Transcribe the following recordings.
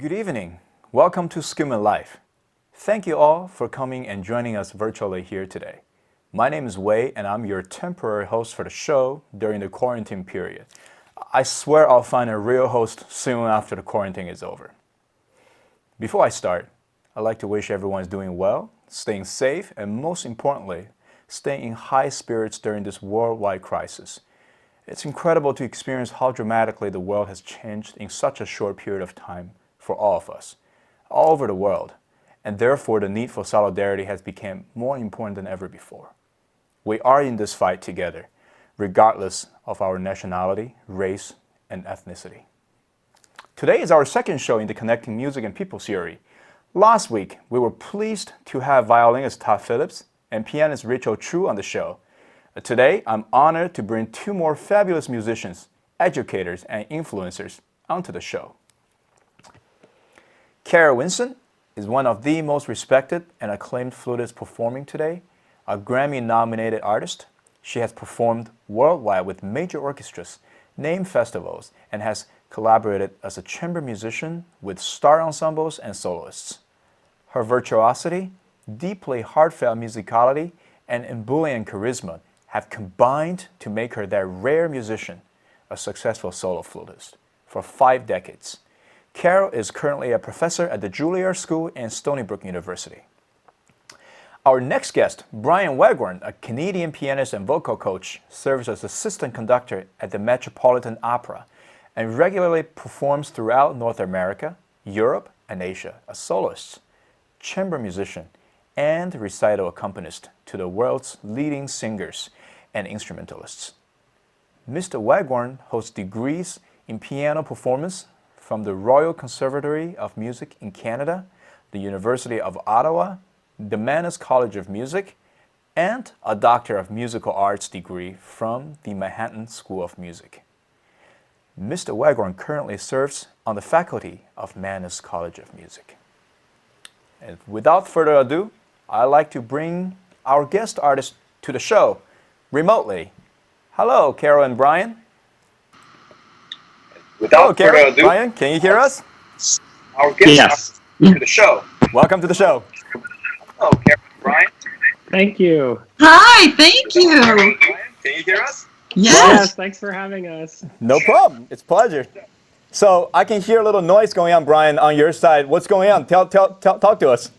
Good evening. Welcome to Skillman Live. Thank you all for coming and joining us virtually here today. My name is Wei, and I'm your temporary host for the show during the quarantine period. I swear I'll find a real host soon after the quarantine is over. Before I start, I'd like to wish everyone is doing well, staying safe, and most importantly, staying in high spirits during this worldwide crisis. It's incredible to experience how dramatically the world has changed in such a short period of time for all of us, all over the world, and therefore the need for solidarity has become more important than ever before. We are in this fight together, regardless of our nationality, race, and ethnicity. Today is our second show in the Connecting Music and People series. Last week, we were pleased to have violinist Todd Phillips and pianist Rachel True on the show. Today, I'm honored to bring two more fabulous musicians, educators, and influencers onto the show. Kara Winson is one of the most respected and acclaimed flutists performing today, a Grammy-nominated artist. She has performed worldwide with major orchestras, named festivals, and has collaborated as a chamber musician with star ensembles and soloists. Her virtuosity, deeply heartfelt musicality, and ebullient charisma have combined to make her that rare musician, a successful solo flutist. For 5 decades, Carol is currently a professor at the Juilliard School and Stony Brook University. Our next guest, Brian Wagorn, a Canadian pianist and vocal coach, serves as assistant conductor at the Metropolitan Opera and regularly performs throughout North America, Europe, and Asia as soloist, chamber musician, and recital accompanist to the world's leading singers and instrumentalists. Mr. Wagorn holds degrees in piano performance from the Royal Conservatory of Music in Canada, the University of Ottawa, the Mannes College of Music, and a Doctor of Musical Arts degree from the Manhattan School of Music. Mr. Wagorn currently serves on the faculty of Mannes College of Music. And without further ado, I'd like to bring our guest artist to the show remotely. Hello, Carol and Brian. Without further ado, Brian, can you hear us? Our guest to the show. Welcome to the show. Hello, Carol and Brian. Thank you. Hi, thank you. Brian, can you hear us? Yes. Thanks for having us. No problem. It's a pleasure. So I can hear a little noise going on, Brian, on your side. What's going on? Talk to us.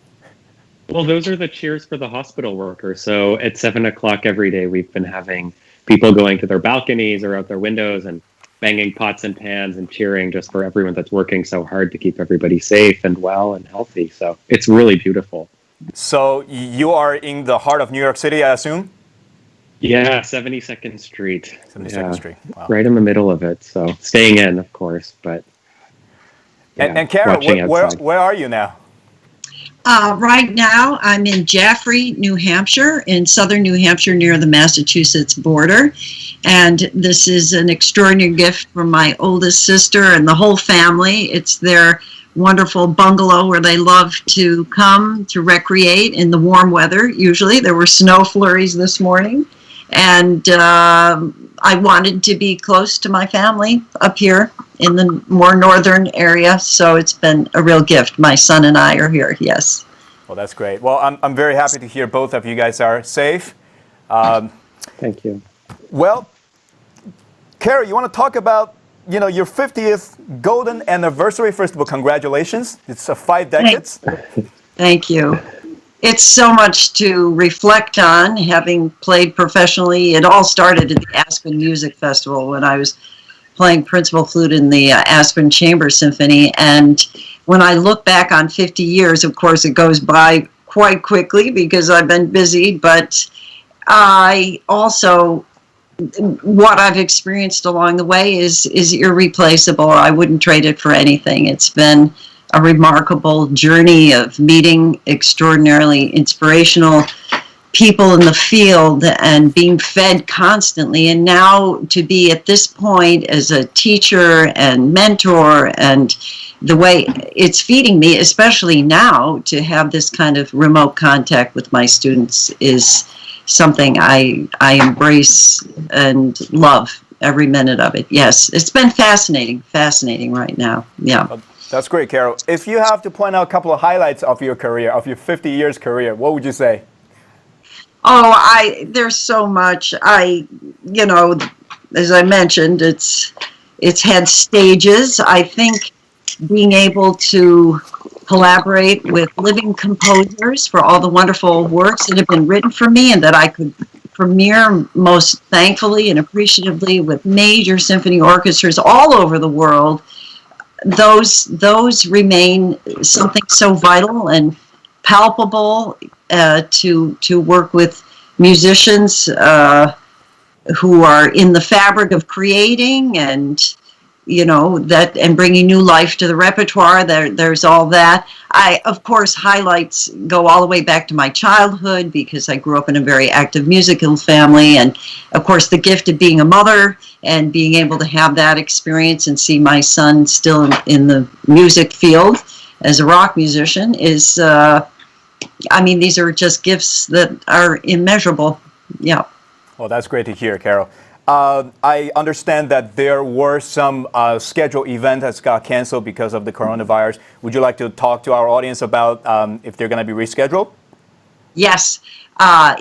Well, those are the cheers for the hospital workers. So at 7 o'clock every day, we've been having people going to their balconies or out their windows and banging pots and pans and cheering just for everyone that's working so hard to keep everybody safe and well and healthy. So it's really beautiful. So you are in the heart of New York City, I assume? Yeah, 72nd Street. 72nd Street. Wow. Right in the middle of it. So staying in, of course, but And Kara, where are you now? Right now, I'm in Jaffrey, New Hampshire, in southern New Hampshire near the Massachusetts border. And this is an extraordinary gift from my oldest sister and the whole family. It's their wonderful bungalow where they love to come to recreate in the warm weather. Usually there were snow flurries this morning. And I wanted to be close to my family up here in the more northern area, so it's been a real gift. My son and I are here, yes. Well, that's great. Well, I'm very happy to hear both of you guys are safe. thank you. Well, Kara, you want to talk about your 50th golden anniversary? First of all, congratulations. It's 5 decades. Thank you. It's so much to reflect on, having played professionally. It all started at the Aspen Music Festival when I was playing principal flute in the Aspen Chamber Symphony. And when I look back on 50 years, of course, it goes by quite quickly because I've been busy. But I also, what I've experienced along the way is irreplaceable. I wouldn't trade it for anything. It's been a remarkable journey of meeting extraordinarily inspirational people in the field and being fed constantly. And now to be at this point as a teacher and mentor, and the way it's feeding me, especially now to have this kind of remote contact with my students, is something I embrace and love every minute of it. Yes, it's been fascinating right now. Yeah. That's great, Carol. If you have to point out a couple of highlights of your career, of your 50 years career, what would you say? Oh, there's so much. As I mentioned, it's had stages. I think being able to collaborate with living composers for all the wonderful works that have been written for me and that I could premiere most thankfully and appreciatively with major symphony orchestras all over the world, those remain something so vital and palpable to work with musicians who are in the fabric of creating and that and bringing new life to the repertoire. There's all that. Of course, highlights go all the way back to my childhood because I grew up in a very active musical family, and of course the gift of being a mother and being able to have that experience and see my son still in the music field as a rock musician is these are just gifts that are immeasurable. Yeah. Well, that's great to hear, Carol. I understand that there were some scheduled events that got canceled because of the coronavirus. Would you like to talk to our audience about if they're going to be rescheduled? Yes.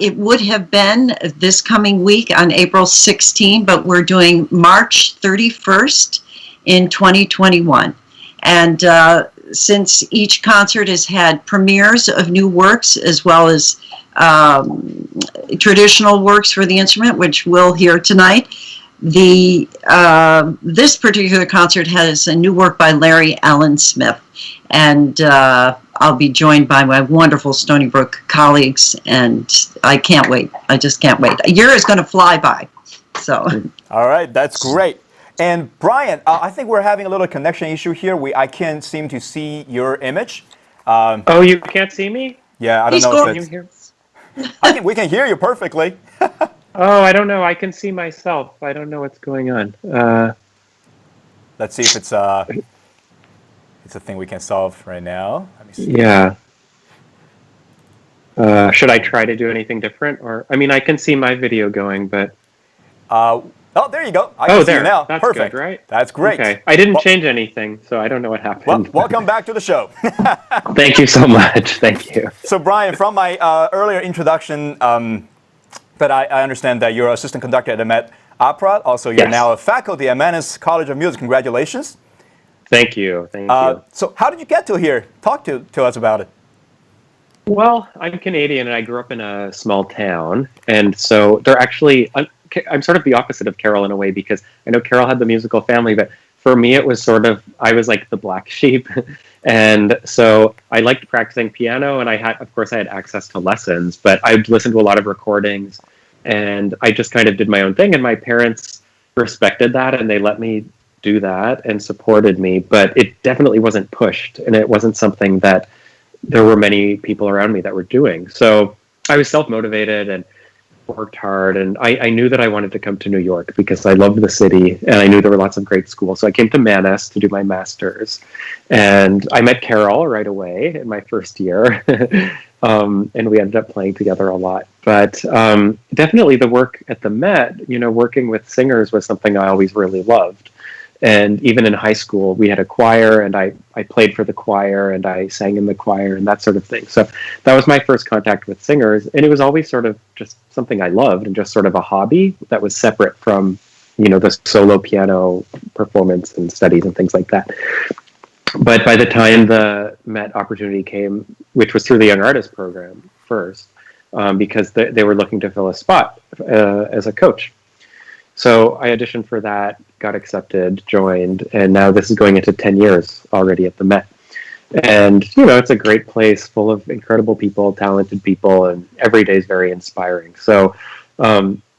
It would have been this coming week on April 16, but we're doing March 31st in 2021. And since each concert has had premieres of new works as well as traditional works for the instrument, which we'll hear tonight, this particular concert has a new work by Larry Allen Smith, and I'll be joined by my wonderful Stony Brook colleagues, and I can't wait. I just can't wait. A year is going to fly by. So. All right, that's great. And Brian, I think we're having a little connection issue here. I can't seem to see your image. Oh, you can't see me? Yeah, I don't know if it's... we can hear you perfectly. Oh, I don't know. I can see myself. I don't know what's going on. Let's see if it's a thing we can solve right now. Let me see. Yeah. Should I try to do anything different? Or I can see my video going, but... Oh, there you go. I can see you now. That's perfect. Good, right? That's great. Okay. I didn't change anything, so I don't know what happened. Well, welcome back to the show. Thank you so much. Thank you. So, Brian, from my earlier introduction, that I understand that you're assistant conductor at the Met Opera. Also, you're now a faculty at Mannes College of Music. Congratulations. Thank you. Thank you. So, how did you get to here? Talk to us about it. Well, I'm Canadian, and I grew up in a small town, and so they're actually... I'm sort of the opposite of Carol in a way, because I know Carol had the musical family, but for me it was I was like the black sheep. And so I liked practicing piano, and of course I had access to lessons, but I listened to a lot of recordings, and I just kind of did my own thing, and my parents respected that, and they let me do that and supported me, but it definitely wasn't pushed, and it wasn't something that there were many people around me that were doing. So I was self-motivated and worked hard, and I knew that I wanted to come to New York because I loved the city, and I knew there were lots of great schools. So I came to Mannes to do my master's, and I met Carol right away in my first year, and we ended up playing together a lot. But definitely the work at the Met, working with singers was something I always really loved. And even in high school, we had a choir, and I played for the choir, and I sang in the choir, and that sort of thing. So that was my first contact with singers, and it was always sort of just something I loved, and just sort of a hobby that was separate from, the solo piano performance and studies and things like that. But by the time the Met opportunity came, which was through the Young Artist program first, because they were looking to fill a spot as a coach. So I auditioned for that, got accepted, joined, and now this is going into 10 years already at the Met. And, it's a great place full of incredible people, talented people, and every day is very inspiring. So,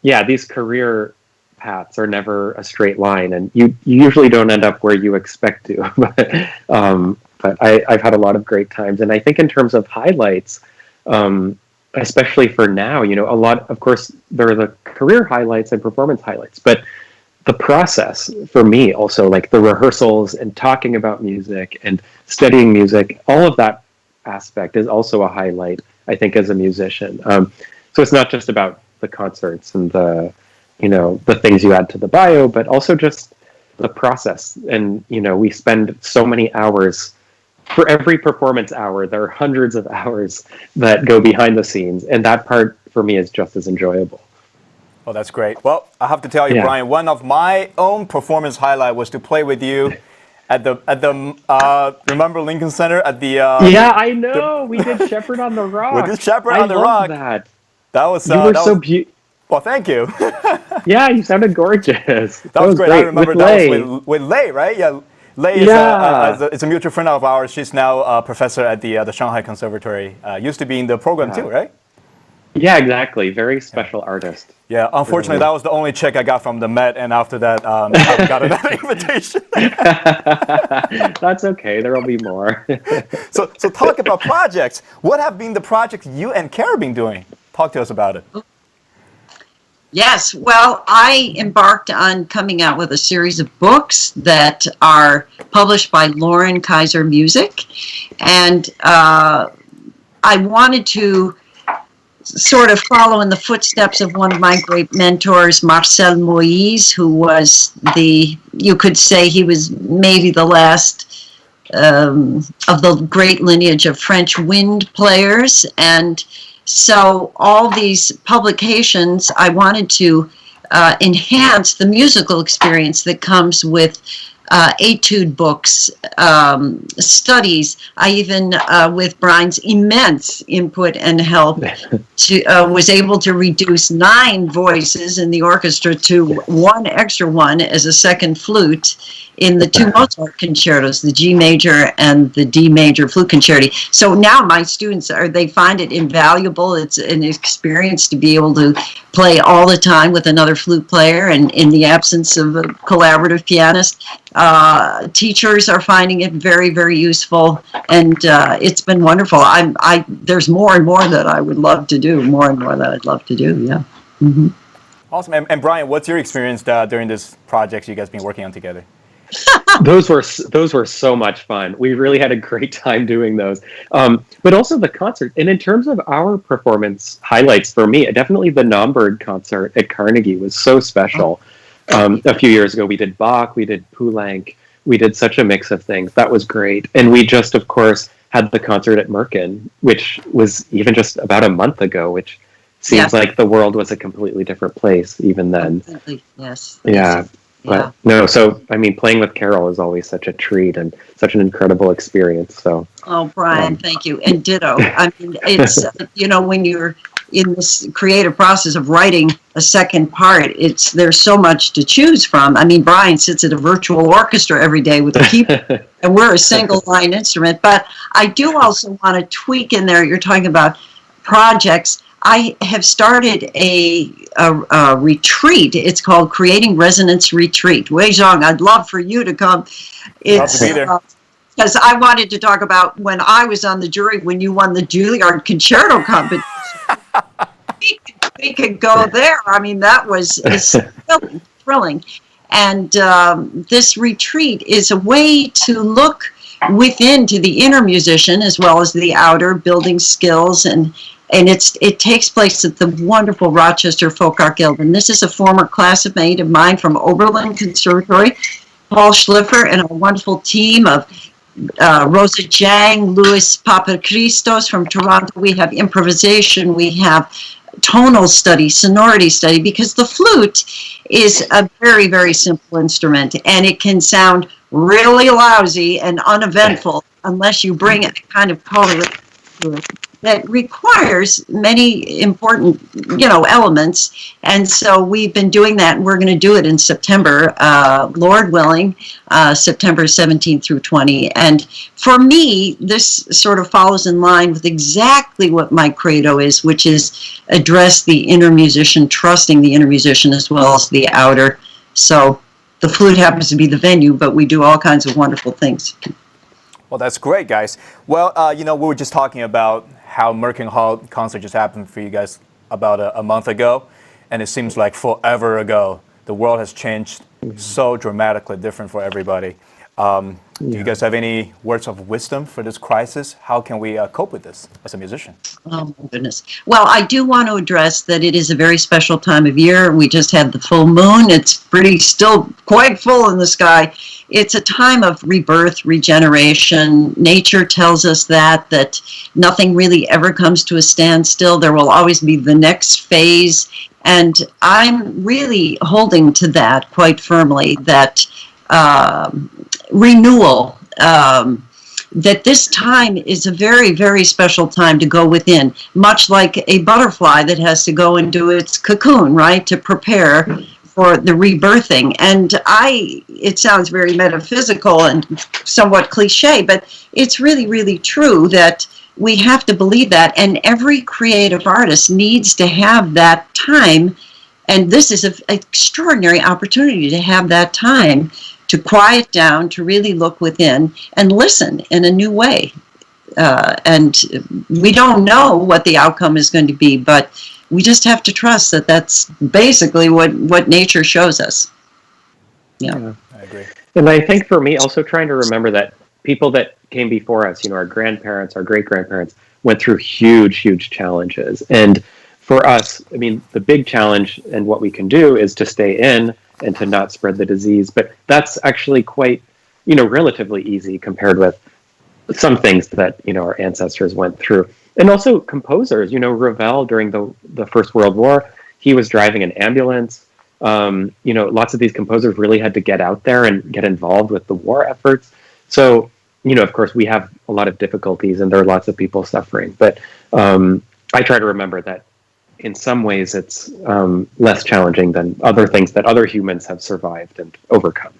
these career paths are never a straight line, and you usually don't end up where you expect to. But I've had a lot of great times. And I think in terms of highlights, especially for now, a lot, of course, there are the career highlights and performance highlights, but the process for me also, like the rehearsals and talking about music and studying music, all of that aspect is also a highlight, I think, as a musician. So it's not just about the concerts and the things you add to the bio, but also just the process. And, we spend so many hours. For every performance hour, there are hundreds of hours that go behind the scenes. And that part, for me, is just as enjoyable. Oh, that's great. Well, I have to tell you, Yeah. Brian, one of my own performance highlight was to play with you at the remember Lincoln Center at the Yeah, I know. We did Shepherd on the Rock. We did Shepherd I on the love Rock. That. That was You were that so was, beautiful. well, thank you. Yeah, you sounded gorgeous. That was great. I remember With that Lei. was with Lei, right? Yeah. Lei is Yeah. it's a mutual friend of ours. She's now a professor at the Shanghai Conservatory. Used to be in the program too, right? Yeah, exactly. Very special artist. Yeah. Unfortunately, that was the only check I got from the Met, and after that, I got another invitation. That's okay. There will be more. So talk about projects. What have been the projects you and Kara been doing? Talk to us about it. Yes, well, I embarked on coming out with a series of books that are published by Lauren Kaiser Music, and I wanted to sort of follow in the footsteps of one of my great mentors, Marcel Moïse, who was you could say he was maybe the last of the great lineage of French wind players. And so all these publications, I wanted to enhance the musical experience that comes with etude books, studies. I even, with Brian's immense input and help, was able to reduce 9 voices in the orchestra to 1 extra one as a second flute in the 2 Mozart concertos, the G major and the D major flute concerti. So now my students they find it invaluable. It's an experience to be able to play all the time with another flute player, and in the absence of a collaborative pianist. Teachers are finding it very, very useful, and it's been wonderful. There's more and more that I would love to do. More and more that I'd love to do. Yeah. Mm-hmm. Awesome. And Brian, what's your experience during this project you guys been working on together? Those were so much fun. We really had a great time doing those. But also the concert. And in terms of our performance highlights, for me, definitely the Naumburg concert at Carnegie was so special. A few years ago, we did Bach, we did Poulenc, we did such a mix of things. That was great. And we just, of course, had the concert at Merkin, which was even just about a month ago, which seems like the world was a completely different place even then. Yes. Yeah. But no, so I mean, playing with Carol is always such a treat and such an incredible experience. So, oh, Brian, thank you, and ditto. I mean, it's when you're in this creative process of writing a second part, there's so much to choose from. I mean, Brian sits at a virtual orchestra every day with a keyboard, and we're a single line instrument. But I do also want to tweak in there. You're talking about projects. I have started a retreat. It's called Creating Resonance Retreat. Wei Zhang, I'd love for you to come. It's because I wanted to talk about when I was on the jury when you won the Juilliard Concerto competition. we could go there. I mean, that was thrilling. And this retreat is a way to look within to the inner musician as well as the outer, building skills, and it takes place at the wonderful Rochester Folk Art Guild. And this is a former classmate of mine from Oberlin Conservatory, Paul Schliffer, and a wonderful team of Rosa Jang, Louis Papachristos from Toronto. We have improvisation, we have tonal study, sonority study, because the flute is a very, very simple instrument, and it can sound really lousy and uneventful unless you bring a kind of color to it that requires many important, elements. And so we've been doing that, and we're going to do it in September, Lord willing, September 17th through 20. And for me, this sort of follows in line with exactly what my credo is, which is address the inner musician, trusting the inner musician as well as the outer. So the flute happens to be the venue, but we do all kinds of wonderful things. Well, that's great, guys. Well, we were just talking about how Merkin Hall concert just happened for you guys about a month ago, and it seems like forever ago. The world has changed so dramatically different for everybody. Do you guys have any words of wisdom for this crisis? How can we cope with this as a musician? Oh my goodness. Well, I do want to address that it is a very special time of year. We just had the full moon. It's pretty still quite full in the sky. It's a time of rebirth, regeneration. Nature tells us that nothing really ever comes to a standstill. There will always be the next phase. And I'm really holding to that quite firmly, that renewal. That this time is a very, very special time to go within, much like a butterfly that has to go into its cocoon, right, to prepare for the rebirthing. And it sounds very metaphysical and somewhat cliche, but it's really, really true that we have to believe that. And every creative artist needs to have that time. And this is an extraordinary opportunity to have that time to quiet down, to really look within and listen in a new way. And we don't know what the outcome is going to be, but we just have to trust that that's basically what nature shows us. Yeah. I agree. And I think for me, also trying to remember that people that came before us, our grandparents, our great-grandparents, went through huge, huge challenges. And for us, I mean, the big challenge and what we can do is to stay in and to not spread the disease. But that's actually quite, relatively easy compared with some things that, our ancestors went through. And also composers, Ravel during the First World War, he was driving an ambulance. Lots of these composers really had to get out there and get involved with the war efforts. So, of course, we have a lot of difficulties and there are lots of people suffering. But I try to remember that in some ways it's less challenging than other things that other humans have survived and overcome.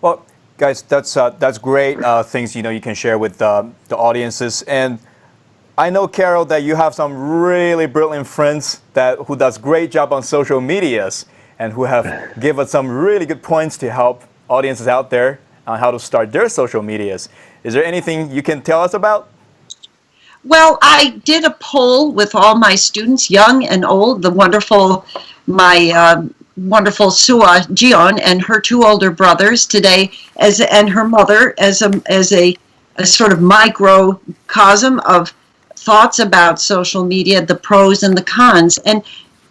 Well, guys, that's great things you can share with the audiences. And I know, Carol, that you have some really brilliant friends who does great job on social medias and who have given us some really good points to help audiences out there on how to start their social medias. Is there anything you can tell us about? Well, I did a poll with all my students, young and old. My wonderful Sua Jion and her two older brothers today, and her mother, as a sort of microcosm of thoughts about social media, the pros and the cons. And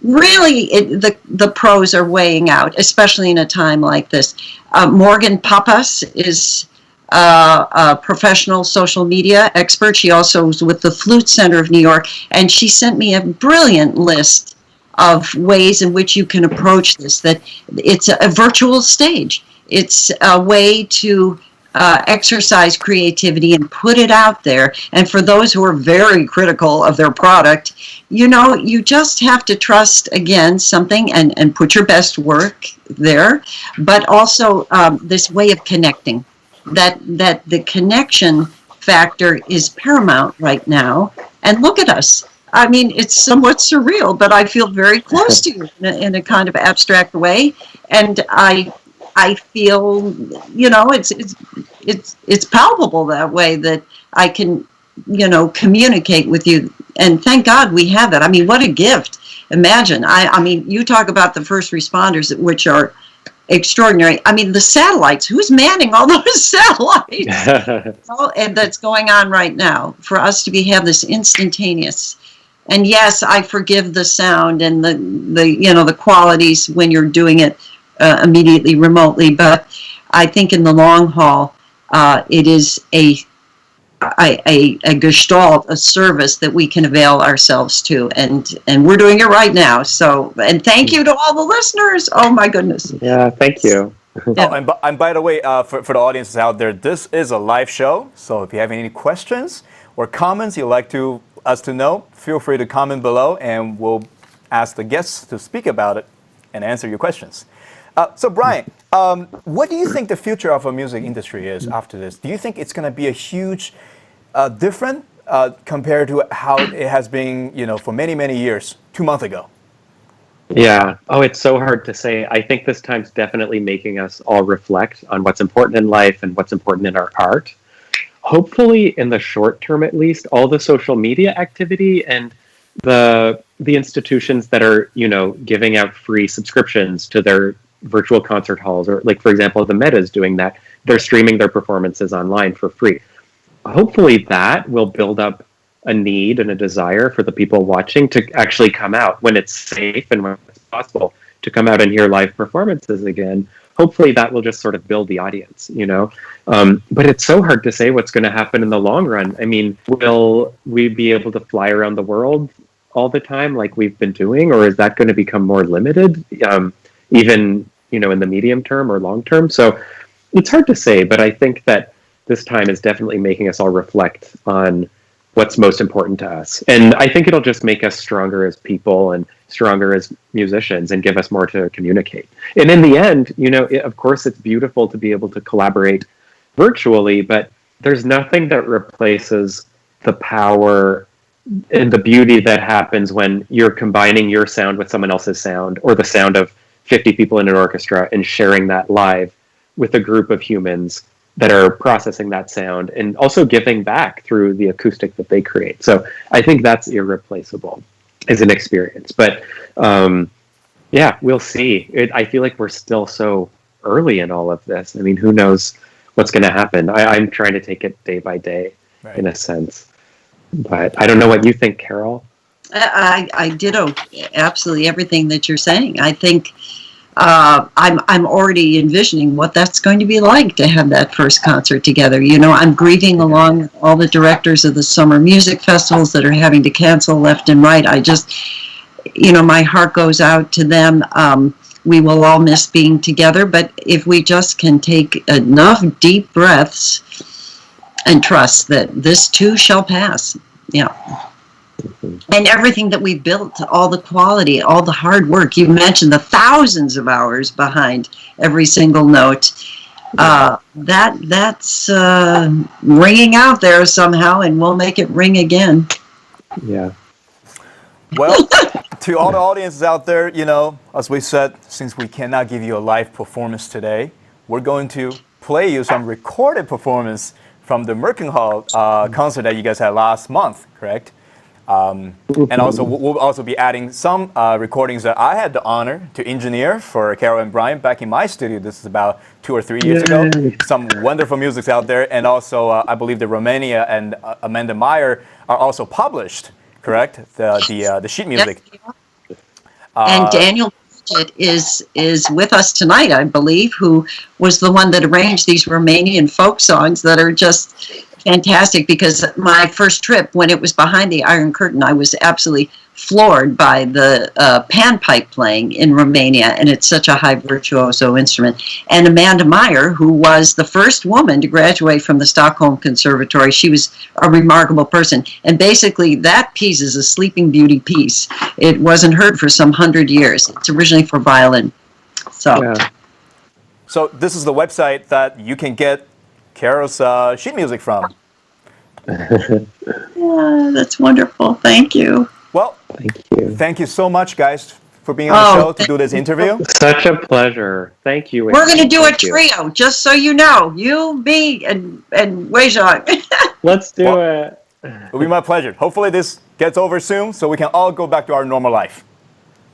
really, the pros are weighing out, especially in a time like this. Morgan Papas is a professional social media expert. She also was with the Flute Center of New York, and she sent me a brilliant list of ways in which you can approach this, that it's a virtual stage. It's a way to exercise creativity and put it out there. And for those who are very critical of their product, you just have to trust, again, something and put your best work there, but also this way of connecting. That the connection factor is paramount right now. And look at us. I mean, it's somewhat surreal, but I feel very close to you in a kind of abstract way. And I feel, it's palpable that way, that I can, communicate with you. And thank God we have that. I mean, what a gift. Imagine, I mean, you talk about the first responders, which are extraordinary. I mean, the satellites, who's manning all those satellites? And that's going on right now for us to have this instantaneous. And yes, I forgive the sound and the qualities when you're doing it immediately remotely, but I think in the long haul, it is a gestalt, a service that we can avail ourselves to, and we're doing it right now. So, and thank you to all the listeners. Oh my goodness. Yeah, thank you. Yeah. Oh, and by the way, for the audiences out there, this is a live show. So if you have any questions or comments you'd like us to know, feel free to comment below, and we'll ask the guests to speak about it and answer your questions. So Brian, what do you think the future of a music industry is after this? Do you think it's going to be a huge different compared to how it has been, for many, many years, 2 months ago? Yeah. Oh, it's so hard to say. I think this time's definitely making us all reflect on what's important in life and what's important in our art. Hopefully, in the short term at least, all the social media activity and the institutions that are, giving out free subscriptions to their virtual concert halls, or like, for example, the Meta is doing that. They're streaming their performances online for free. Hopefully that will build up a need and a desire for the people watching to actually come out when it's safe and when it's possible to come out and hear live performances again. Hopefully that will just sort of build the audience, you know. But it's so hard to say what's going to happen in the long run. I mean, will we be able to fly around the world all the time like we've been doing, or is that going to become more limited, even, you know, in the medium term or long term? So it's hard to say, but I think that this time is definitely making us all reflect on what's most important to us. And I think it'll just make us stronger as people and stronger as musicians and give us more to communicate. And in the end, you know, of course, it's beautiful to be able to collaborate virtually, but there's nothing that replaces the power and the beauty that happens when you're combining your sound with someone else's sound, or the sound of 50 people in an orchestra, and sharing that live with a group of humans that are processing that sound and also giving back through the acoustic that they create. So I think that's irreplaceable as an experience. But yeah, we'll see. I feel like we're still so early in all of this. I mean, who knows what's going to happen? I'm trying to take it day by day, right, in a sense. But I don't know what you think, Carol. I ditto absolutely everything that you're saying. I think I'm already envisioning what that's going to be like to have that first concert together. You know, I'm grieving along with all the directors of the summer music festivals that are having to cancel left and right. I just, you know, my heart goes out to them. We will all miss being together, but if we just can take enough deep breaths and trust that this too shall pass. Yeah. And everything that we've built, all the quality, all the hard work. You mentioned the thousands of hours behind every single note. That's ringing out there somehow, and we'll make it ring again. Yeah. Well, to all the audiences out there, you know, as we said, since we cannot give you a live performance today, we're going to play you some recorded performance from the Merkin Hall concert that you guys had last month, correct? And also, we'll also be adding some recordings that I had the honor to engineer for Carol and Brian back in my studio. This is about 2 or 3 years ago. Some wonderful music out there. And also, I believe the Romania and Amanda Meyer are also published, correct? The sheet music. And Daniel is with us tonight, I believe, who was the one that arranged these Romanian folk songs that are just fantastic. Because my first trip, when it was behind the Iron Curtain, I was absolutely floored by the panpipe playing in Romania, and it's such a high virtuoso instrument. And Amanda Meyer, who was the first woman to graduate from the Stockholm Conservatory, she was a remarkable person. And basically, that piece is a Sleeping Beauty piece. It wasn't heard for some 100 years. It's originally for violin. So, yeah. So this is the website that you can get Carol's sheet music from. yeah, that's wonderful. Thank you. Well, thank you so much, guys, for being on the show to do this interview. Such a pleasure. Thank you. We're going to do a trio, just so you know. You, me, and Weijong. Let's do it. It'll be my pleasure. Hopefully this gets over soon so we can all go back to our normal life.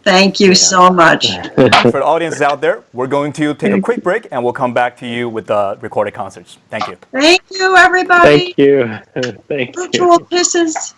Thank you so much. For the audiences out there, we're going to take a quick break and we'll come back to you with the recorded concerts. Thank you. Thank you, everybody. Thank you. Thank you. Virtual kisses.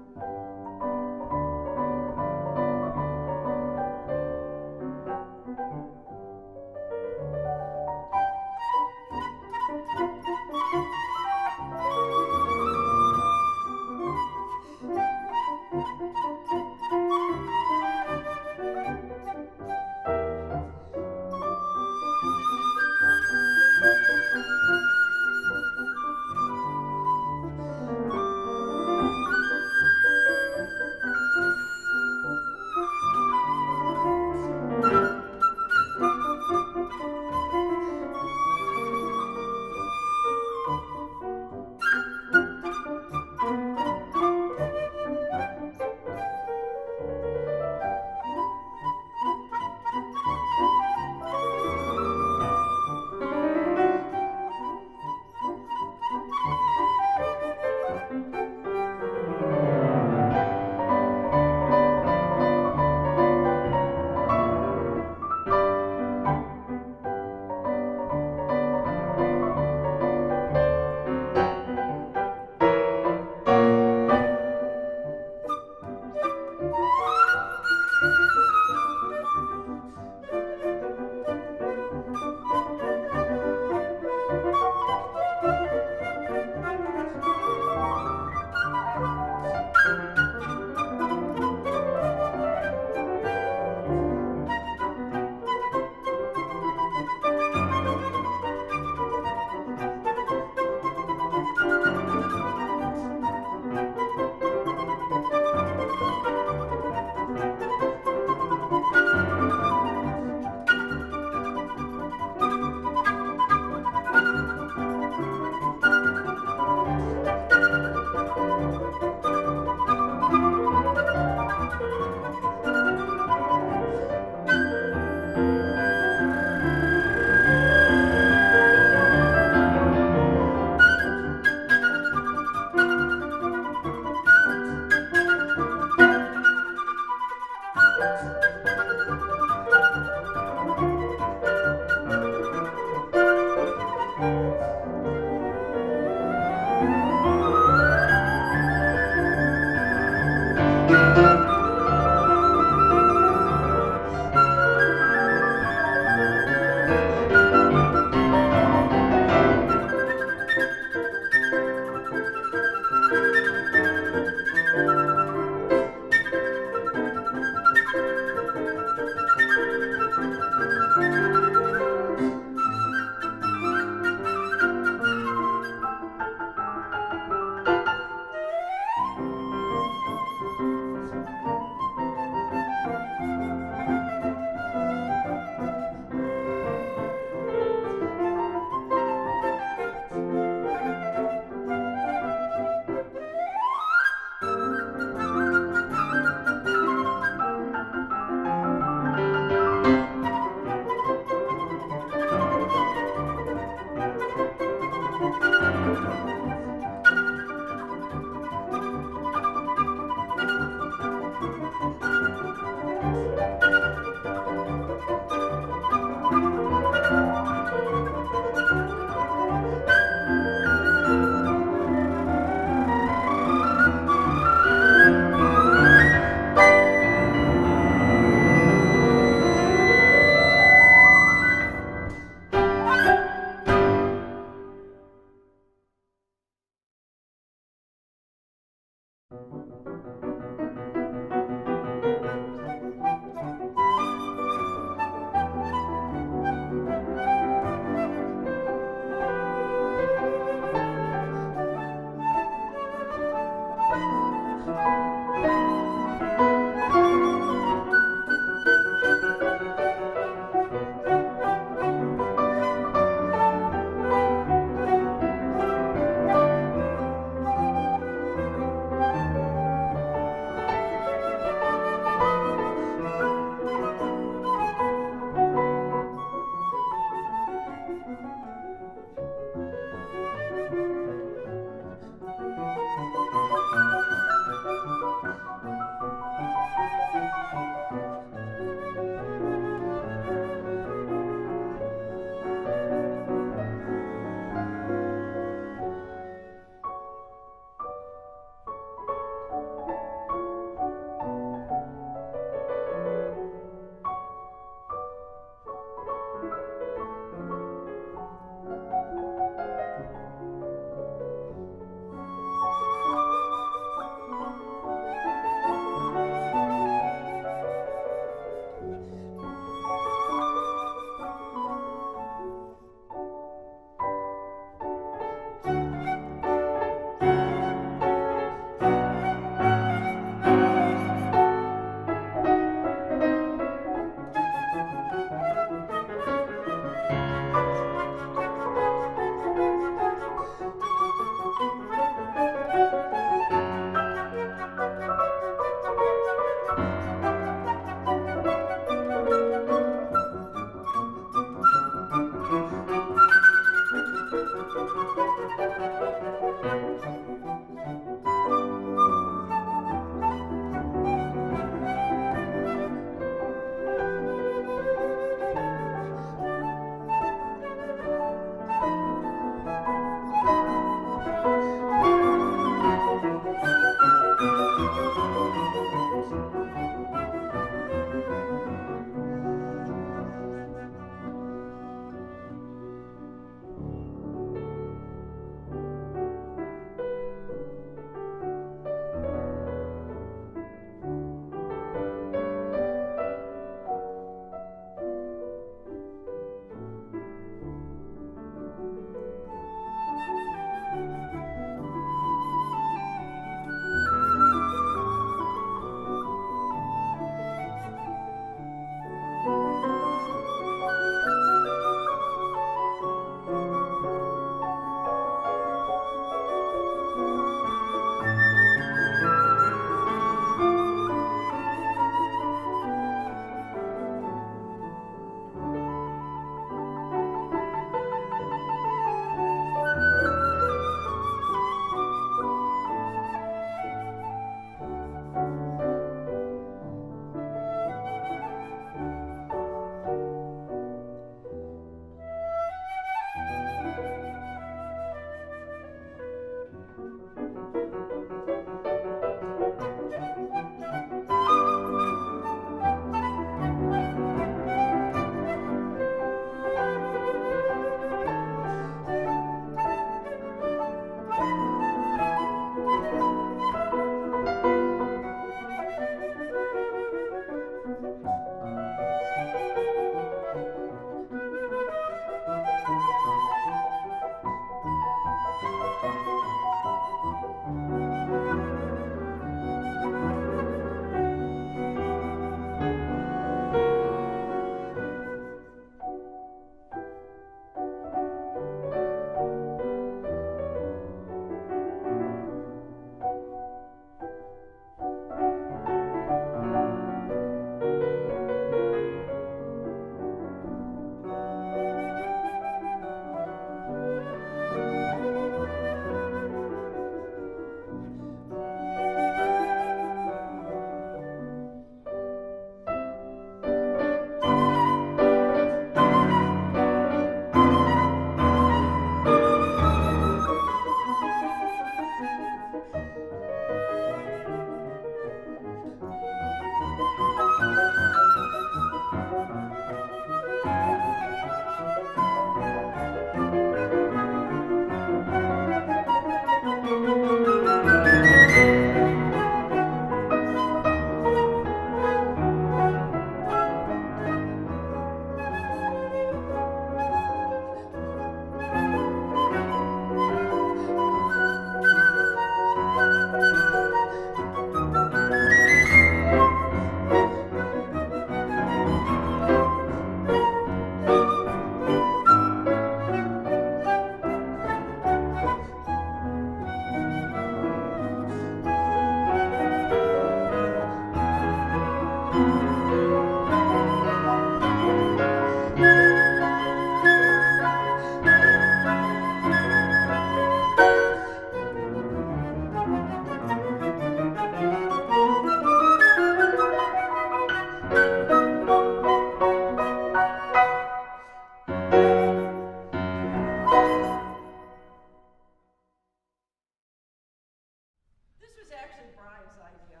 This was actually Brian's idea.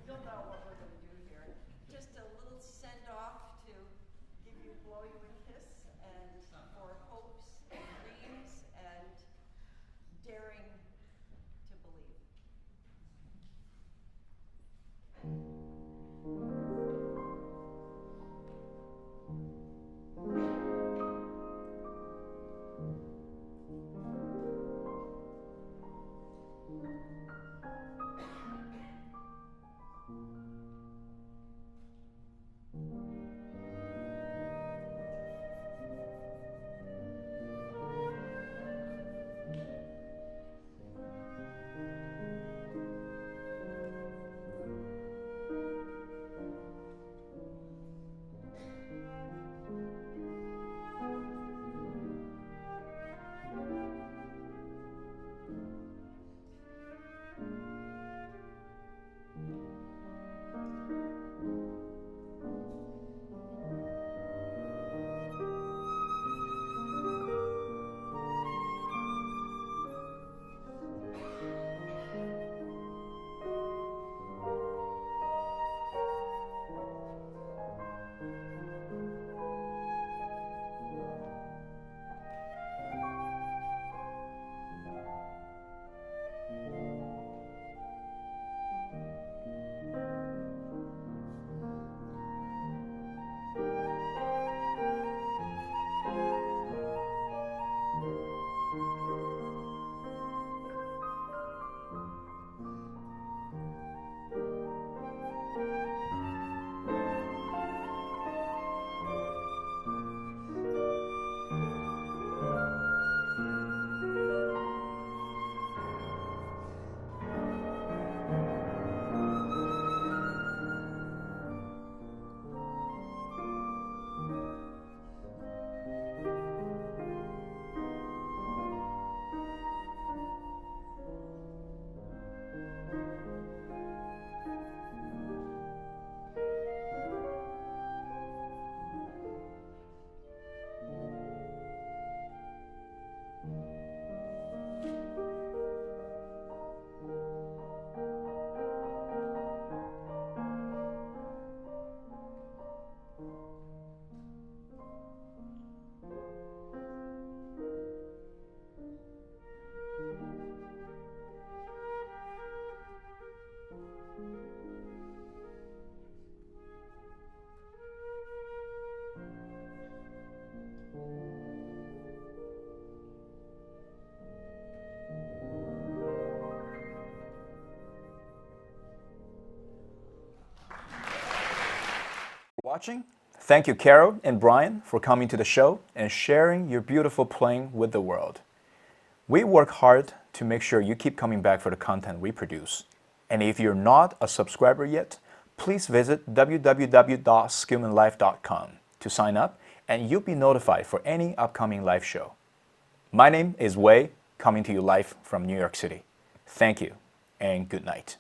You'll know what we're going to do here. Just a little send-off to give you, blow you a kiss, and for hopes and dreams and daring to believe. Watching. Thank you, Carol and Brian, for coming to the show and sharing your beautiful playing with the world. We work hard to make sure you keep coming back for the content we produce. And if you're not a subscriber yet, please visit www.skillmanlife.com to sign up, and you'll be notified for any upcoming live show. My name is Wei, coming to you live from New York City. Thank you, and good night.